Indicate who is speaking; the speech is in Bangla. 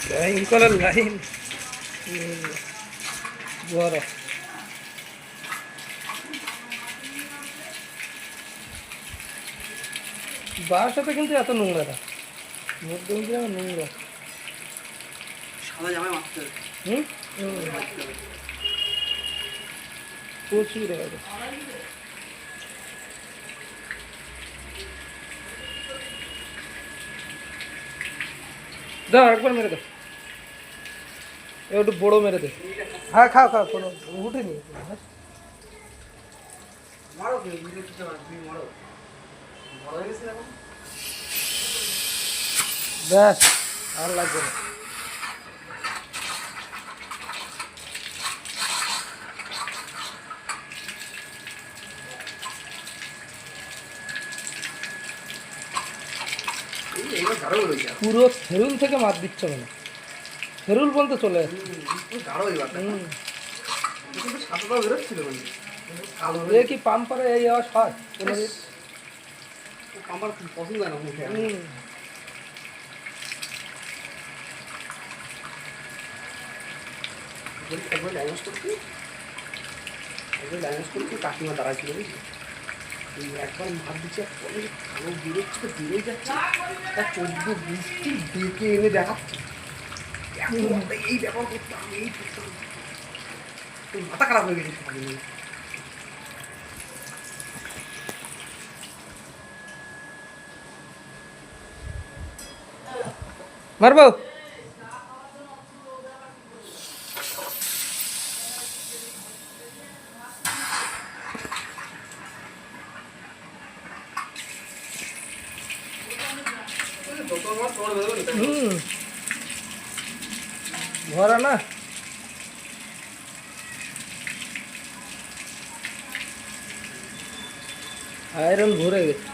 Speaker 1: ভয়ঙ্কর লাইন বড় বাসাতে কিন্তু এত নোংরা না মধ্যে নোংরা
Speaker 2: সাদা জামায় মারতে হবে।
Speaker 1: হুম প্রচুর আছে দাও একবার মেরে দাও একটু বড় মেরে দে হ্যাঁ খাও খাও কোনো উঠেনি
Speaker 2: মারো কেউ ভিডিও করতে পারো, তুমি মারো। বড় হয়ে গেছে এখন।
Speaker 1: ব্যাস আর লাগবে না
Speaker 2: এই এইবার গাঢ় হয়ে গেছে।
Speaker 1: পুরো থেরুল থেকে মাছ দিচ্ছে মানে থেরুল বলতে চলে আসছে
Speaker 2: পুরো গাঢ় হয়ে গেছে।
Speaker 1: হুম
Speaker 2: কিন্তু সাদাটাও বেরোচ্ছিল মানে। কালো
Speaker 1: এ
Speaker 2: হয়ে
Speaker 1: কি পাম্পারে এই আওয়াজ হয় কোনোদিন
Speaker 2: আমার খুব পছন্দ হয় না মুখে। একবার ডাইনোস করছি, কাকিমা দাঁড়াইছিল বুঝলি, এই একবার ভাত দিচ্ছে কালো বেরোচ্ছে বেরোই যাচ্ছে, তার চোদ্দ বৃষ্টি ডেকে এনে দেখাচ্ছে এই ব্যাপার করতাম এই করতাম, মাথা খারাপ হয়ে গেছে সকালে।
Speaker 1: মারবো ভরা না আয়রন ভরে গেছে